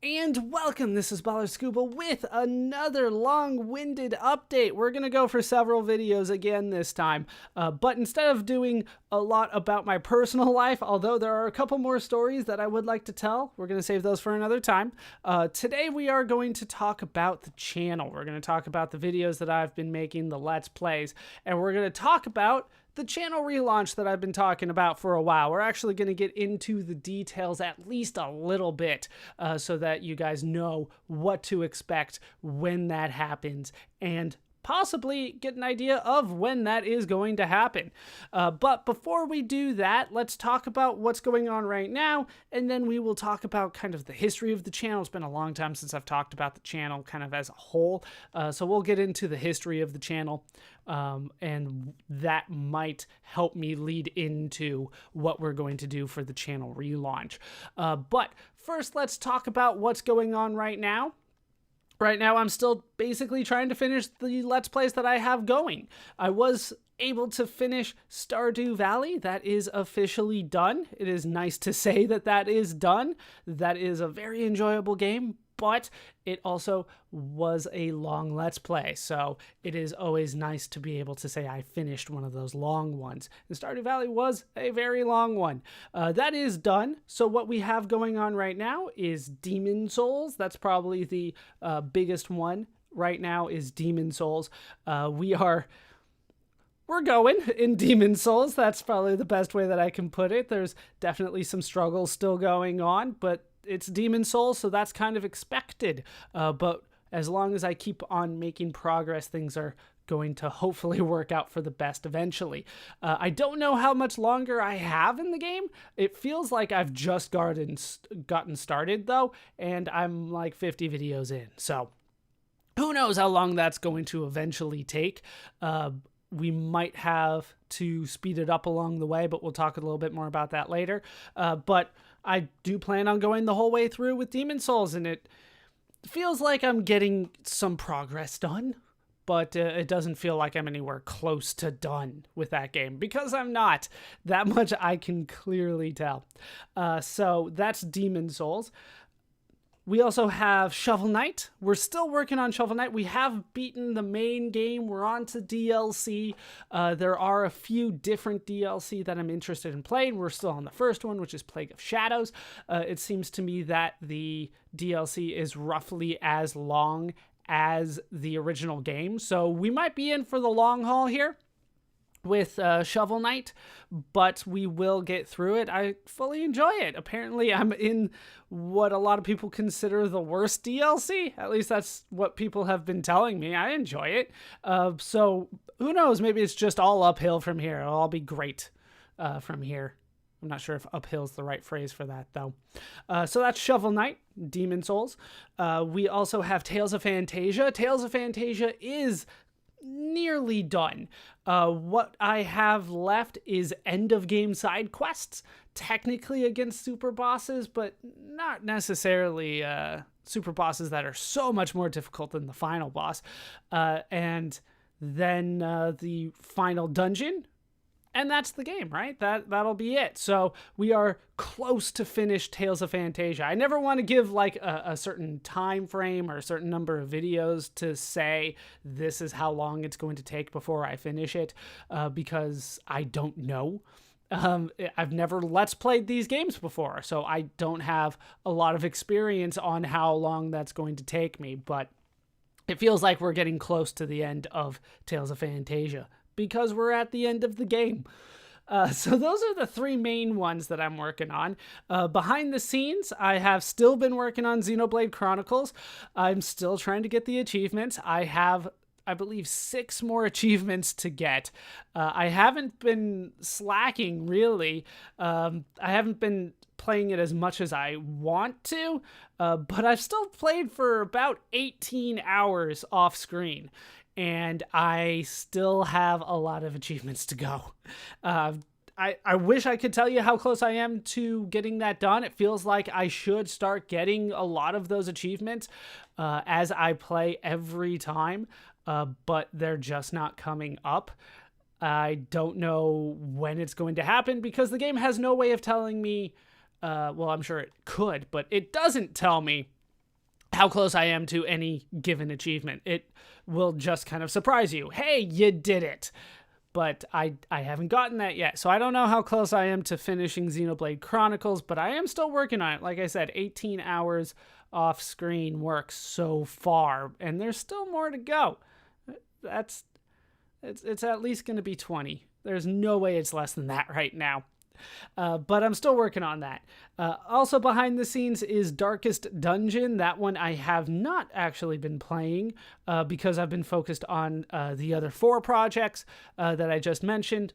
And welcome, this is ballerscuba with another long-winded update. We're going to go for several videos again this time, but instead of doing a lot about my personal life, although there are a couple more stories that I would like to tell, we're going to save those for another time. Today we are going to talk about the channel. We're going to talk about the videos that I've been making, the Let's Plays, and we're going to talk about the channel relaunch that I've been talking about for a while. We're actually going to get into the details at least a little bit so that you guys know what to expect when that happens and possibly get an idea of when that is going to happen. But before we do that, let's talk about what's going on right now, and then we will talk about kind of the history of the channel. It's been a long time since I've talked about the channel kind of as a whole, so we'll get into the history of the channel, and that might help me lead into what we're going to do for the channel relaunch. But first, let's talk about what's going on right now. Right now, I'm still basically trying to finish the Let's Plays that I have going. I was able to finish Stardew Valley. That is officially done. It is nice to say that that is done. That is a very enjoyable game, but it also was a long Let's Play, so it is always nice to be able to say I finished one of those long ones. And Stardew Valley was a very long one. That is done, so what we have going on right now is Demon Souls. That's probably the biggest one right now is Demon Souls. We're going in Demon Souls. That's probably the best way that I can put it. There's definitely some struggles still going on, but it's Demon Souls, so that's kind of expected. But as long as I keep on making progress, things are going to hopefully work out for the best eventually. I don't know how much longer I have in the game. It feels like I've just gotten started, though, and I'm like 50 videos in. So who knows how long that's going to eventually take. We might have to speed it up along the way, but we'll talk a little bit more about that later. But I do plan on going the whole way through with Demon Souls, and it feels like I'm getting some progress done, but it doesn't feel like I'm anywhere close to done with that game, because I'm not. That much I can clearly tell. So that's Demon Souls. We also have Shovel Knight. We're still working on Shovel Knight. We have beaten the main game. We're on to DLC. There are a few different DLC that I'm interested in playing. We're still on the first one, which is Plague of Shadows. It seems to me that the DLC is roughly as long as the original game, so we might be in for the long haul here with Shovel Knight, but we will get through it. I fully enjoy it. Apparently, I'm in what a lot of people consider the worst DLC. At least that's what people have been telling me. I enjoy it. So who knows? Maybe it's just all uphill from here. It'll all be great from here. I'm not sure if uphill is the right phrase for that, though. So that's Shovel Knight, Demon Souls. We also have Tales of Fantasia. Tales of Fantasia is nearly done. What I have left is end of game side quests, technically against super bosses, but not necessarily super bosses that are so much more difficult than the final boss. And then the final dungeon, and that's the game, right? That'll be it. So we are close to finish Tales of Fantasia. I never want to give like a certain time frame or a certain number of videos to say this is how long it's going to take before I finish it, because I don't know. I've never Let's Played these games before, so I don't have a lot of experience on how long that's going to take me, but it feels like we're getting close to the end of Tales of Fantasia, because we're at the end of the game. So those are the three main ones that I'm working on. Behind the scenes, I have still been working on Xenoblade Chronicles. I'm still trying to get the achievements. I have, I believe, 6 more achievements to get. I haven't been slacking, really. I haven't been playing it as much as I want to, but I've still played for about 18 hours off screen, and I still have a lot of achievements to go. I wish I could tell you how close I am to getting that done. It feels like I should start getting a lot of those achievements as I play every time, but they're just not coming up. I don't know when it's going to happen because the game has no way of telling me, well, I'm sure it could, but it doesn't tell me how close I am to any given achievement. It will just kind of surprise you. Hey, you did it. But I haven't gotten that yet. So I don't know how close I am to finishing Xenoblade Chronicles, but I am still working on it. Like I said, 18 hours off screen work so far, and there's still more to go. It's at least going to be 20. There's no way it's less than that right now. But I'm still working on that. Also behind the scenes is Darkest Dungeon. That one I have not actually been playing because I've been focused on the other 4 projects that I just mentioned.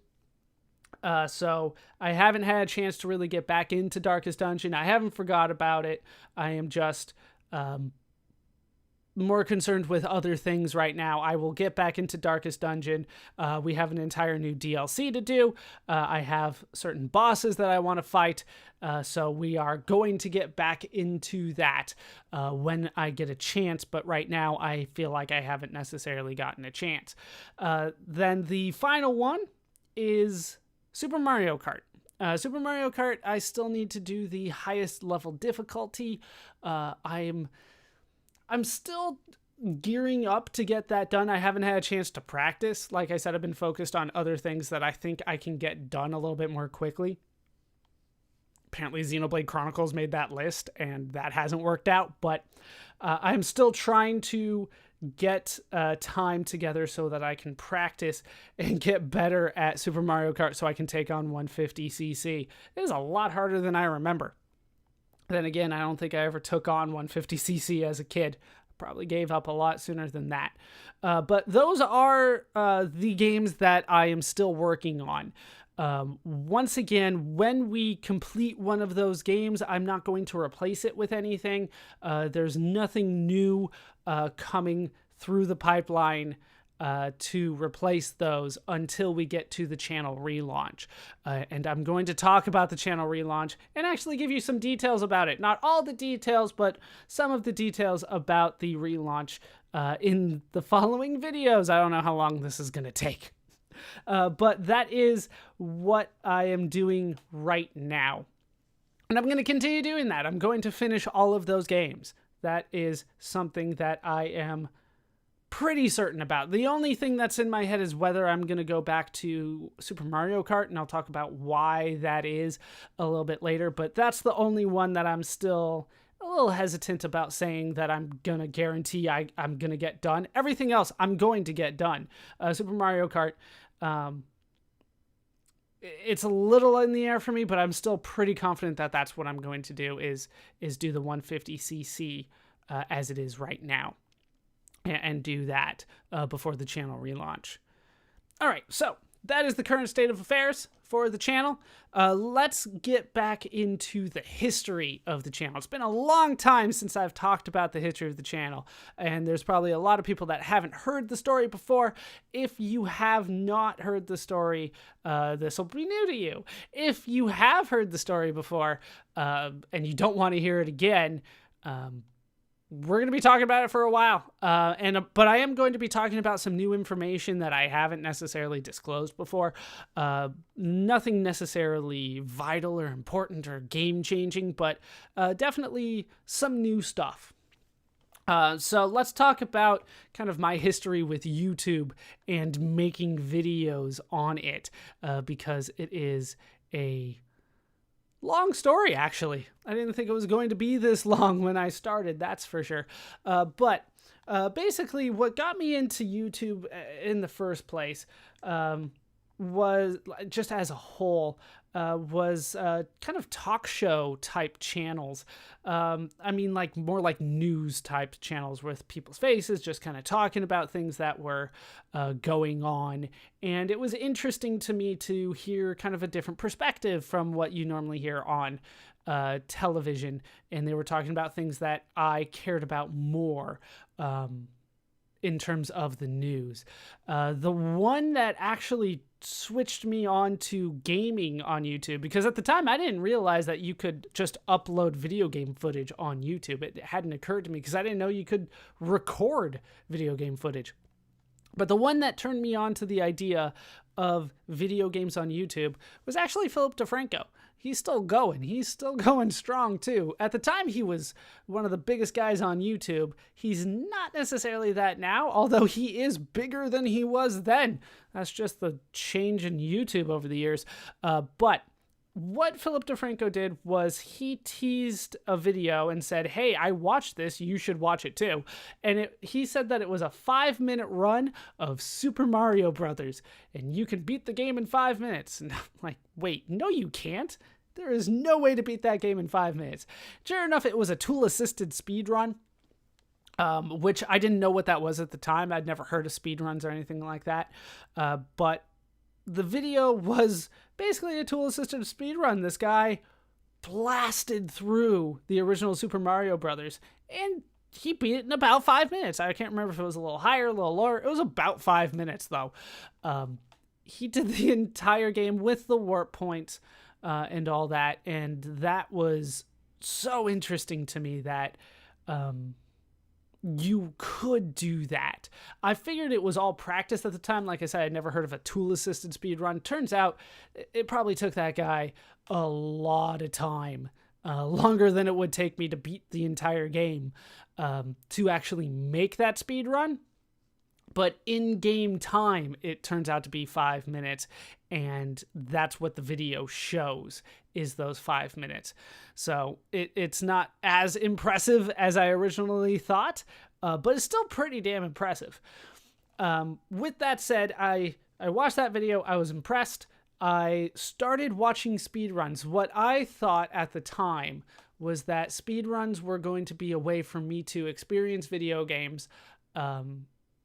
So I haven't had a chance to really get back into Darkest Dungeon. I haven't forgot about it. I am just more concerned with other things right now. I will get back into Darkest Dungeon. We have an entire new DLC to do. I have certain bosses that I want to fight. So we are going to get back into that when I get a chance. But right now I feel like I haven't necessarily gotten a chance. Then the final one is Super Mario Kart. Super Mario Kart, I still need to do the highest level difficulty. I'm still gearing up to get that done. I haven't had a chance to practice. Like I said, I've been focused on other things that I think I can get done a little bit more quickly. Apparently Xenoblade Chronicles made that list, and that hasn't worked out, but I'm still trying to get time together so that I can practice and get better at Super Mario Kart so I can take on 150cc. It is a lot harder than I remember. Then again, I don't think I ever took on 150cc as a kid. Probably gave up a lot sooner than that. But those are the games that I am still working on. Once again, when we complete one of those games, I'm not going to replace it with anything. There's nothing new coming through the pipeline to replace those until we get to the channel relaunch. And I'm going to talk about the channel relaunch and actually give you some details about it. Not all the details, but some of the details about the relaunch in the following videos. I don't know how long this is going to take. But that is what I am doing right now. And I'm going to continue doing that. I'm going to finish all of those games. That is something that I am pretty certain about. The only thing that's in my head is whether I'm going to go back to Super Mario Kart, and I'll talk about why that is a little bit later, but that's the only one that I'm still a little hesitant about saying that I'm going to guarantee I'm going to get done. Everything else I'm going to get done. Super Mario Kart, it's a little in the air for me, but I'm still pretty confident that that's what I'm going to do is do the 150cc as it is right now. And do that before the channel relaunch. All right, so that is the current state of affairs for the channel. Let's get back into the history of the channel. It's been a long time since I've talked about the history of the channel, and there's probably a lot of people that haven't heard the story before. If you have not heard the story, this will be new to you. If you have heard the story before and you don't want to hear it again, we're going to be talking about it for a while, but I am going to be talking about some new information that I haven't necessarily disclosed before. Nothing necessarily vital or important or game-changing, but definitely some new stuff. So let's talk about kind of my history with YouTube and making videos on it, because it is a long story, actually. I didn't think it was going to be this long when I started, that's for sure. But basically, what got me into YouTube in the first place was, just as a whole, was kind of talk show type channels. I mean, like more like news type channels with people's faces, just kind of talking about things that were going on. And it was interesting to me to hear kind of a different perspective from what you normally hear on television. And they were talking about things that I cared about more in terms of the news. The one that actually switched me on to gaming on YouTube, because at the time I didn't realize that you could just upload video game footage on YouTube. It hadn't occurred to me because I didn't know you could record video game footage. But the one that turned me on to the idea of video games on YouTube was actually Philip DeFranco. he's still going. He's still going strong, too. At the time, he was one of the biggest guys on YouTube. He's not necessarily that now, although he is bigger than he was then. That's just the change in YouTube over the years. But what Philip DeFranco did was he teased a video and said, hey, I watched this. You should watch it too. And he said that it was a 5-minute run of Super Mario Brothers, and you can beat the game in 5 minutes. And I'm like, wait, no, you can't. There is no way to beat that game in 5 minutes. Sure enough, it was a tool-assisted speed run, which I didn't know what that was at the time. I'd never heard of speed runs or anything like that. But the video was basically a tool-assisted speedrun. This guy blasted through the original Super Mario Brothers, and he beat it in about 5 minutes. I can't remember if it was a little higher, a little lower. It was about 5 minutes, though. He did the entire game with the warp points and all that, and that was so interesting to me that you could do that. I figured it was all practice at the time. Like I said, I'd never heard of a tool-assisted speedrun. Turns out it probably took that guy a lot of time, longer than it would take me to beat the entire game, to actually make that speedrun. But in-game time, it turns out to be 5 minutes, and that's what the video shows, is those 5 minutes. So it's not as impressive as I originally thought, but it's still pretty damn impressive. With that said, I watched that video. I was impressed. I started watching speedruns. What I thought at the time was that speedruns were going to be a way for me to experience video games,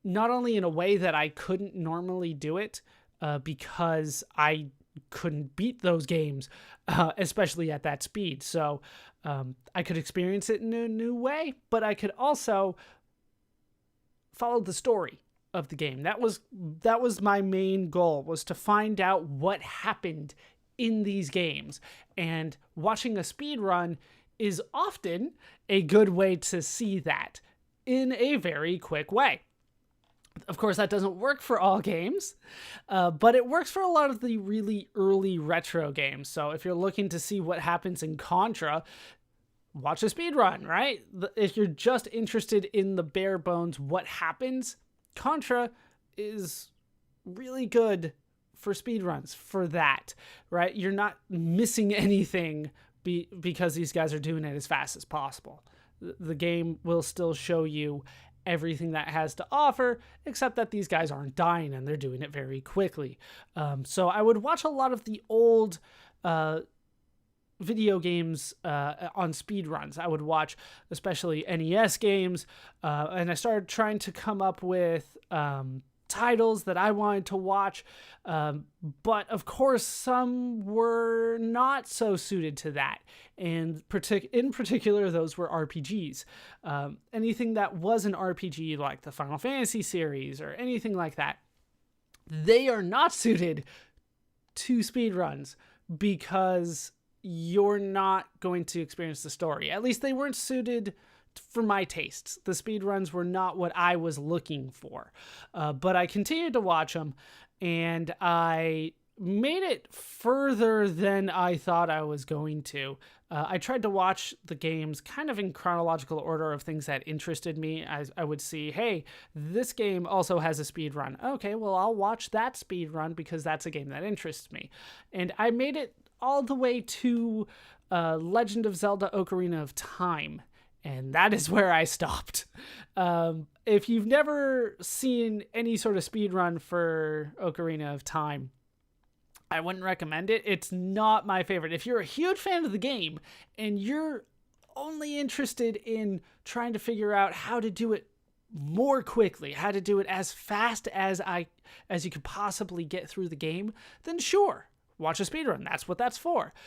not only in a way that I couldn't normally do it, because I couldn't beat those games, especially at that speed. So I could experience it in a new way, but I could also follow the story of the game. That was my main goal, was to find out what happened in these games. And watching a speed run is often a good way to see that in a very quick way. Of course, that doesn't work for all games, but it works for a lot of the really early retro games. So if you're looking to see what happens in Contra, watch a speedrun, right? If you're just interested in the bare bones what happens, Contra is really good for speedruns for that, right? You're not missing anything because these guys are doing it as fast as possible. The game will still show you everything that has to offer, except that these guys aren't dying and they're doing it very quickly. So I would watch a lot of the old video games on speedruns. I would watch especially NES games, and I started trying to come up with titles that I wanted to watch, but of course some were not so suited to that, and in particular those were RPGs. Anything that was an RPG like the Final Fantasy series or anything like that, they are not suited to speedruns because you're not going to experience the story. At least they weren't suited for my tastes. The speedruns were not what I was looking for. But I continued to watch them, and I made it further than I thought I was going to. I tried to watch the games kind of in chronological order of things that interested me. I would see, hey, this game also has a speedrun. Okay, well, I'll watch that speedrun because that's a game that interests me. And I made it all the way to Legend of Zelda Ocarina of Time. And that is where I stopped. If you've never seen any sort of speedrun for Ocarina of Time, I wouldn't recommend it. It's not my favorite. If you're a huge fan of the game and you're only interested in trying to figure out how to do it more quickly, how to do it as fast as you could possibly get through the game, then sure, watch a speedrun. That's what that's for.